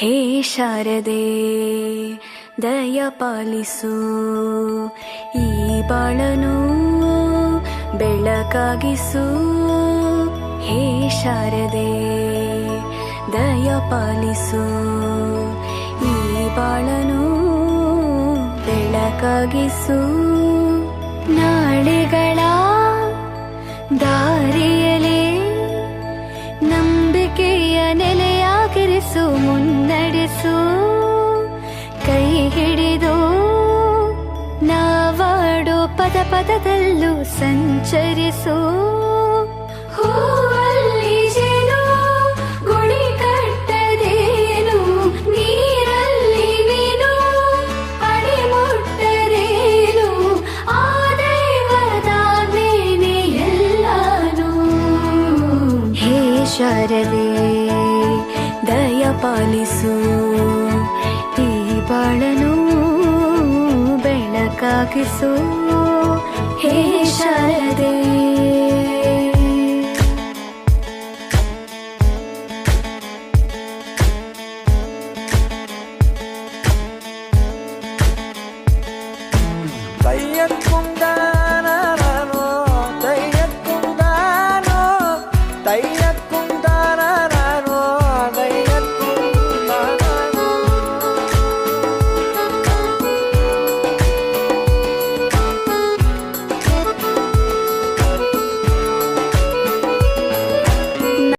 ಹೇ ಶಾರದೆ ದಯ ಪಾಲಿಸು, ಈ ಬಾಳನು ಬೆಳಕಾಗಿಸು. ಹೇ ಶಾರದೆ ದಯ ಪಾಲಿಸು, ಈ ಬಾಳನು ಬೆಳಕಾಗಿಸು. ನಾಳೆಗಳ ದಾರಿಯಲೇ ನಂಬಿಕೆಯ ನೆಲೆಯಾಗಿರಿಸು, ಮುನ್ನಡೆಸು. ಕೈ ಹಿಡಿದು ನಾವಾಡೋ ಪದ ಪದದಲ್ಲೂ ಸಂಚರಿಸು. ಹೂವಲ್ಲಿ ಜೇನು ಗುಡಿ ಕಟ್ಟದೇನು, ನೀರಲ್ಲಿ ಮೀನು ಅಡಿ ಮುಟ್ಟರೇನು, ಆ ದೈವದಾಜ್ಞೆನೇ ಎಲ್ಲಾನು. ಹೇ ಶಾರದೆ ದಯ ಪಾಲಿಸು, ಈ ಬಾಳನು ಬೆಳಕಾಗಿಸು. ಹೇ ಶಾರದೆ ತಯ್ಯಕ್ಕೊಂದಾನೋ ತಯ್ಯಕ್ಕೊಂದಾನೋ ತಯ್ಯಕ್ಕೊಂದಾನೋ